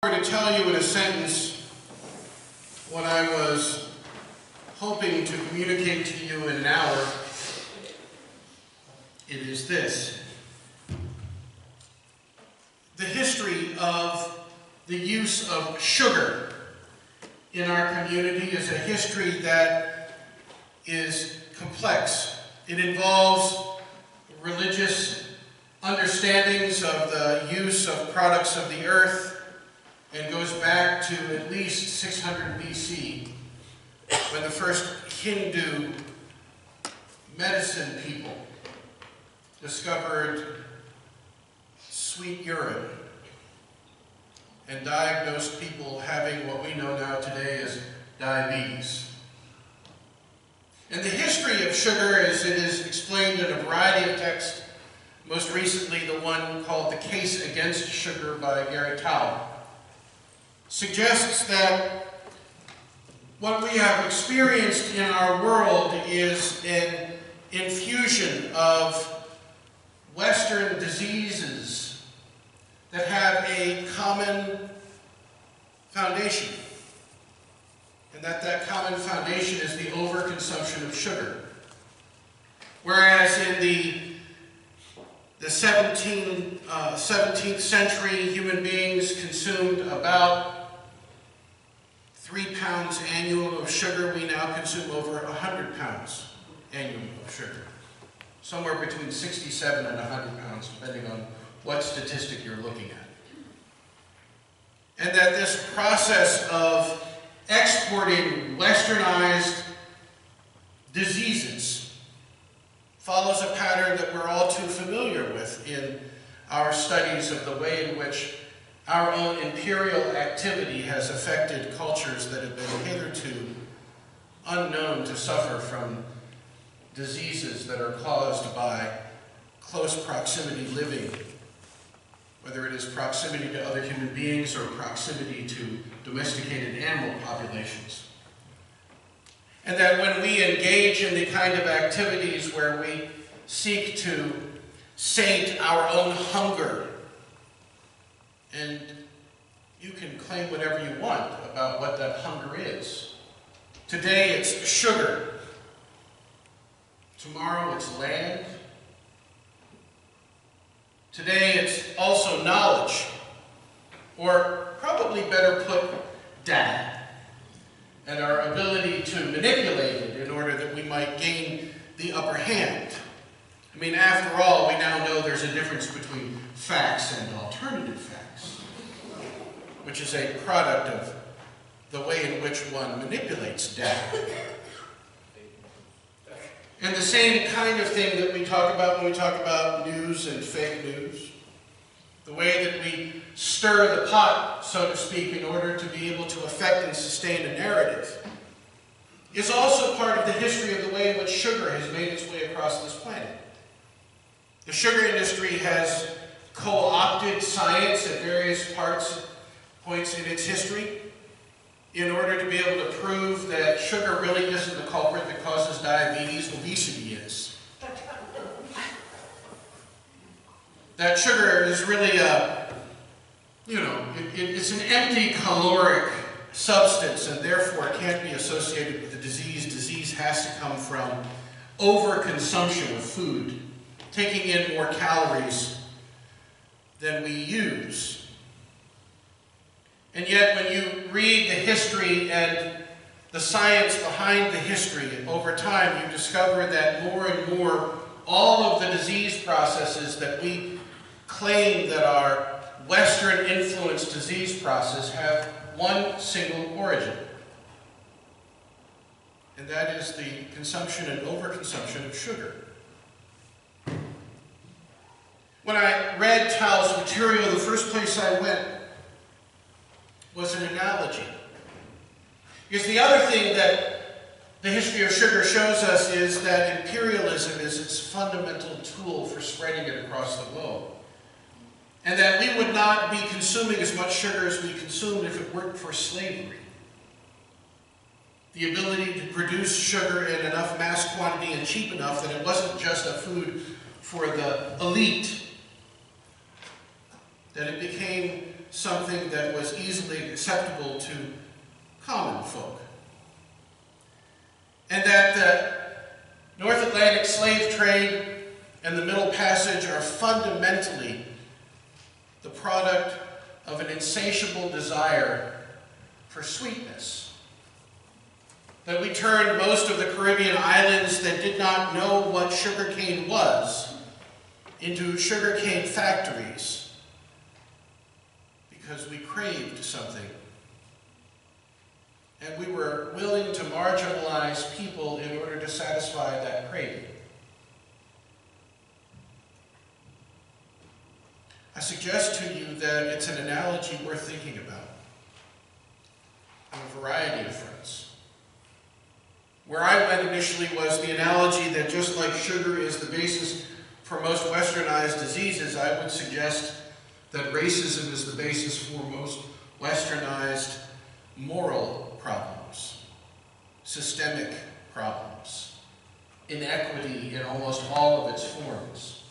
To tell you in a sentence what I was hoping to communicate to you in an hour, it is this. The history of the use of sugar in our community is a history that is complex. It involves religious understandings of the use of products of the earth, and goes back to at least 600 BC, when the first Hindu medicine people discovered sweet urine and diagnosed people having what we know now today as diabetes. And the history of sugar, as it is explained in a variety of texts, most recently the one called The Case Against Sugar by Gary Taube, suggests that what we have experienced in our world is an infusion of Western diseases that have a common foundation, and that common foundation is the overconsumption of sugar. Whereas in the 17th century, human beings consumed about 3 pounds annual of sugar. We now consume over 100 pounds annually of sugar. Somewhere between 67 and 100 pounds, depending on what statistic you're looking at. And that this process of exporting westernized diseases follows a pattern that we're all too familiar with in our studies of the way in which our own imperial activity has affected cultures that have been hitherto unknown to suffer from diseases that are caused by close proximity living, whether it is proximity to other human beings or proximity to domesticated animal populations. And that when we engage in the kind of activities where we seek to sate our own hunger, and you can claim whatever you want about what that hunger is. Today it's sugar. Tomorrow it's land. Today it's also knowledge, or probably better put, data, and our ability to manipulate it in order that we might gain the upper hand. I mean, after all, we now know there's a difference between facts and alternative facts, which is a product of the way in which one manipulates data. And the same kind of thing that we talk about when we talk about news and fake news, the way that we stir the pot, so to speak, in order to be able to affect and sustain a narrative, is also part of the history of the way in which sugar has made its way across this planet. The sugar industry has co-opted science at various points in its history in order to be able to prove that sugar really isn't the culprit that causes diabetes, obesity is. That sugar is really it's an empty caloric substance, and therefore it can't be associated with the disease. Disease has to come from overconsumption of food, taking in more calories than we use. And yet when you read the history and the science behind the history, over time you discover that more and more all of the disease processes that we claim that are Western influenced disease process have one single origin. And that is the consumption and overconsumption of sugar. When I read Taube's material, the first place I went was an analogy. Because the other thing that the history of sugar shows us is that imperialism is its fundamental tool for spreading it across the globe. And that we would not be consuming as much sugar as we consumed if it weren't for slavery. The ability to produce sugar in enough mass quantity and cheap enough that it wasn't just a food for the elite, that it became something that was easily acceptable to common folk. And that the North Atlantic slave trade and the Middle Passage are fundamentally the product of an insatiable desire for sweetness. That we turned most of the Caribbean islands that did not know what sugarcane was into sugarcane factories because we craved something. And we were willing to marginalize people in order to satisfy that craving. I suggest to you that it's an analogy worth thinking about on a variety of fronts. Where I went initially was the analogy that just like sugar is the basis for most westernized diseases, I would suggest that racism is the basis for most westernized moral problems, systemic problems, inequity in almost all of its forms.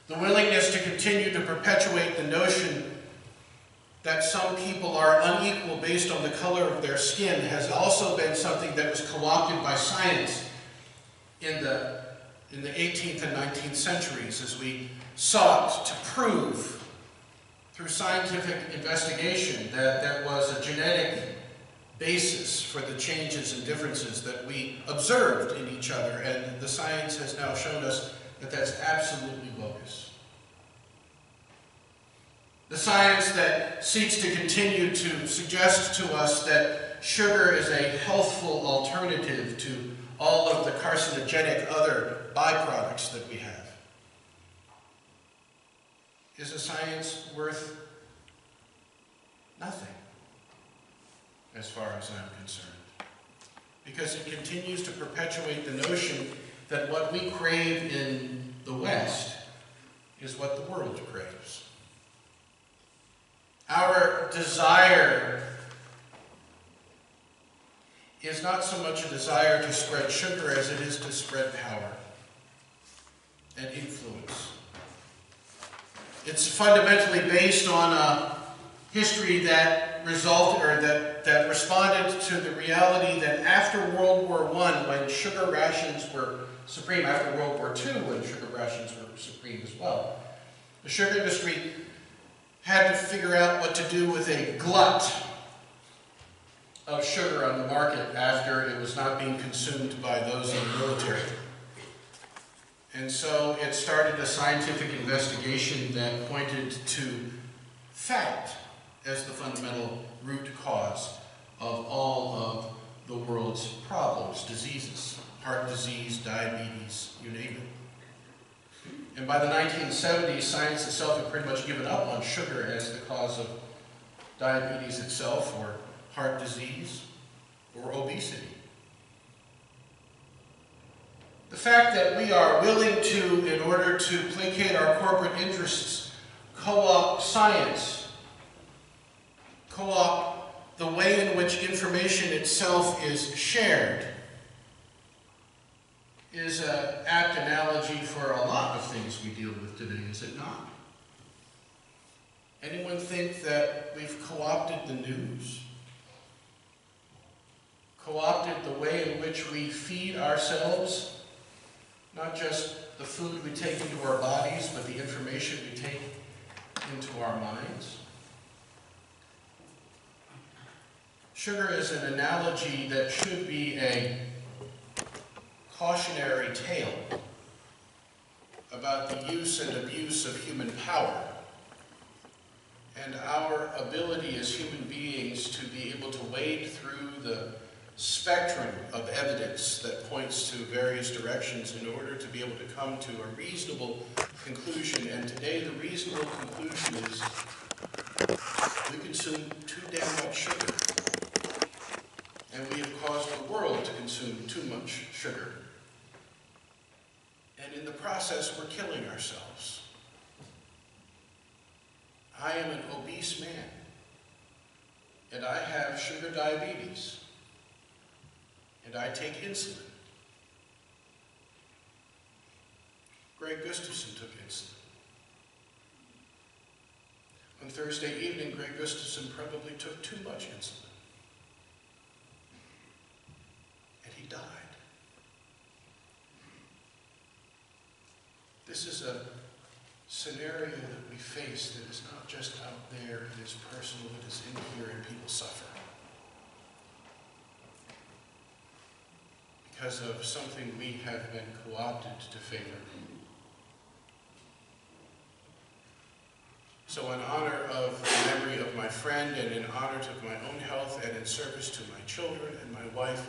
The willingness to continue to perpetuate the notion that some people are unequal based on the color of their skin has also been something that was co-opted by science in the 18th and 19th centuries as we sought to prove through scientific investigation that there was a genetic basis for the changes and differences that we observed in each other, and the science has now shown us that that's absolutely bogus. The science that seeks to continue to suggest to us that sugar is a healthful alternative to all of the carcinogenic other byproducts that we have is a science worth nothing, as far as I'm concerned, because it continues to perpetuate the notion that what we crave in the West is what the world craves. Our desire is not so much a desire to spread sugar as it is to spread power and influence. It's fundamentally based on a history that responded to the reality that after World War I, when sugar rations were supreme, after World War II, when sugar rations were supreme as well, the sugar industry had to figure out what to do with a glut of sugar on the market after it was not being consumed by those in the military. And so it started a scientific investigation that pointed to fat as the fundamental root cause of all of the world's problems, diseases, heart disease, diabetes, you name it. And by the 1970s, science itself had pretty much given up on sugar as the cause of diabetes itself, or heart disease, or obesity. The fact that we are willing to, in order to placate our corporate interests, co-opt science, co-opt the way in which information itself is shared, is an apt analogy for a lot of things we deal with today, is it not? Anyone think that we've co-opted the news? Co-opted the way in which we feed ourselves? Not just the food we take into our bodies, but the information we take into our minds. Sugar is an analogy that should be a cautionary tale about the use and abuse of human power and our ability as human beings to be able to wade through the spectrum of evidence that points to various directions in order to be able to come to a reasonable conclusion. And today the reasonable conclusion is we consume too damn much sugar. And we have caused the world to consume too much sugar. And in the process, we're killing ourselves. I am an obese man, and I have sugar diabetes, and I take insulin. Greg Gustafson took insulin. On Thursday evening, Greg Gustafson probably took too much insulin. And he died. This is a scenario that we face that is not just out there, it is personal, it is in here, and people suffer. Because of something we have been co-opted to favor. So in honor of the memory of my friend, and in honor of my own health, and in service to my children and my wife,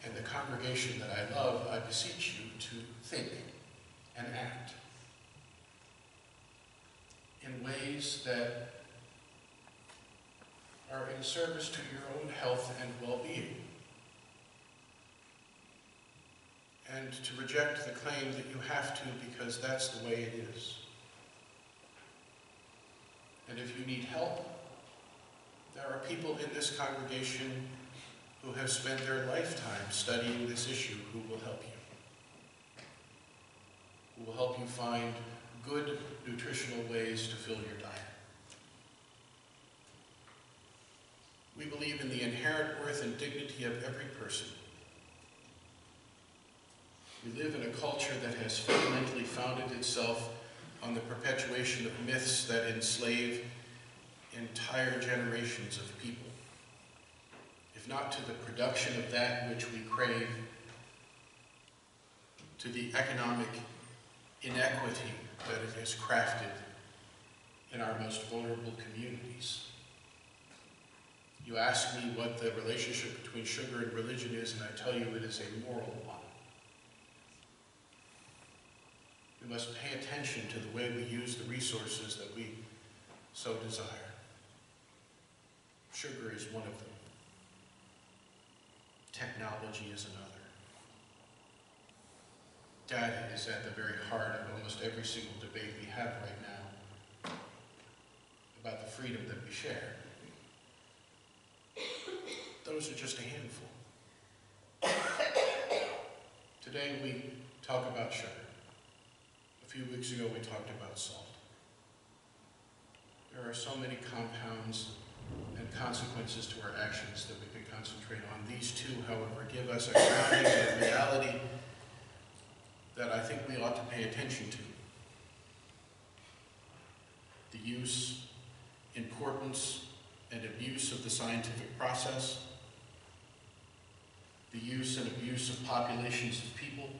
and the congregation that I love, I beseech you to think and act in ways that are in service to your own health and well-being. And to reject the claim that you have to because that's the way it is. And if you need help, there are people in this congregation who have spent their lifetime studying this issue who will help you. Who will help you find good nutritional ways to fill your diet. We believe in the inherent worth and dignity of every person. We live in a culture that has fundamentally founded itself on the perpetuation of myths that enslave entire generations of people, if not to the production of that which we crave, to the economic inequity that it has crafted in our most vulnerable communities. You ask me what the relationship between sugar and religion is, and I tell you it is a moral one. We must pay attention to the way we use the resources that we so desire. Sugar is one of them. Technology is another. Data is at the very heart of almost every single debate we have right now about the freedom that we share. Those are just a handful. Today we talk about sugar. A few weeks ago we talked about salt. There are so many compounds and consequences to our actions that we can concentrate on. These two, however, give us a grounding of reality that I think we ought to pay attention to. The use, importance, and abuse of the scientific process, the use and abuse of populations of people,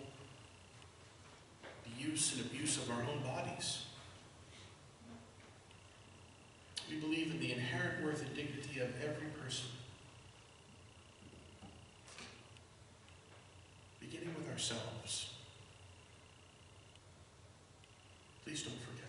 the use and abuse of our own bodies. We believe in the inherent worth and dignity of every person, beginning with ourselves. Please don't forget.